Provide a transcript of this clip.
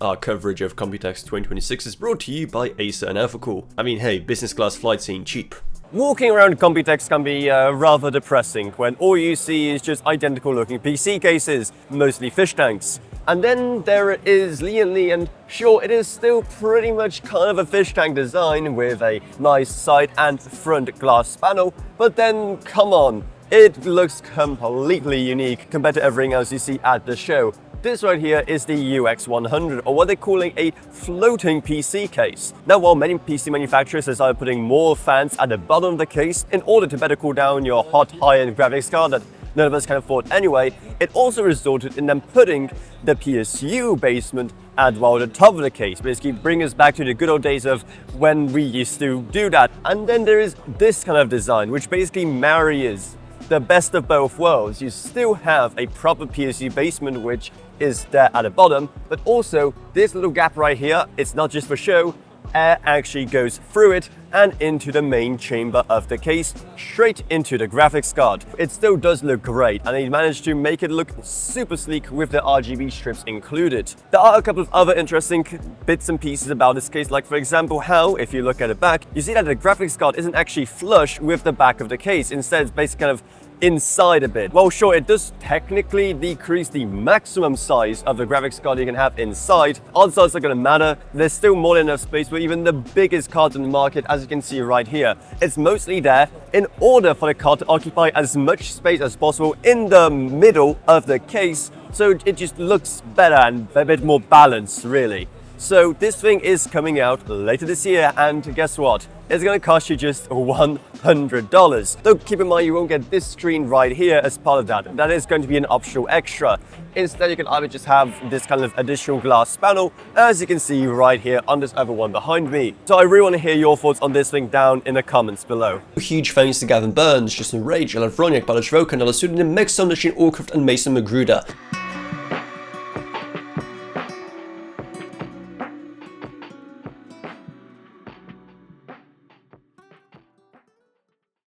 Our coverage of Computex 2026 is brought to you by Acer and Alphacore. I mean, hey, business class flights ain't cheap. Walking around Computex can be rather depressing when all you see is just identical looking PC cases, mostly fish tanks. And then there is Lian Li, and sure, it is still pretty much kind of a fish tank design with a nice side and front glass panel, but then come on, it looks completely unique compared to everything else you see at the show. This right here is the UX100, or what they're calling a floating PC case. Now, while many PC manufacturers are putting more fans at the bottom of the case in order to better cool down your hot high-end graphics card that none of us can afford anyway, it also resulted in them putting the PSU basement at the top of the case, basically bring us back to the good old days of when we used to do that. And then there is this kind of design, which basically marries the best of both worlds. You still have a proper PSU basement, which is there at the bottom, but also this little gap right here, it's not just for show, air actually goes through it and into the main chamber of the case, straight into the graphics card. It still does look great, and they managed to make it look super sleek with the RGB strips included. There are a couple of other interesting bits and pieces about this case, like for example how, if you look at the back, you see that the graphics card isn't actually flush with the back of the case. Instead, it's basically kind of inside a bit. Well, sure, it does technically decrease the maximum size of the graphics card you can have inside. Odds are it's not going to matter. There's still more than enough space for even the biggest cards in the market, as you can see right here. It's mostly there in order for the card to occupy as much space as possible in the middle of the case, so it just looks better and a bit more balanced, really. So this thing is coming out later this year, and guess what? It's going to cost you just $100. Though keep in mind, you won't get this screen right here as part of that. That is going to be an optional extra. Instead, you can either just have this kind of additional glass panel, as you can see right here on this other one behind me. So I really want to hear your thoughts on this thing down in the comments below. Huge thanks to Gavin Burns, Justin Rage, Alan Vroniak, Balazs Rokan, Nala Student, Meg Sonderstein, Orcraft and Mason Magruder.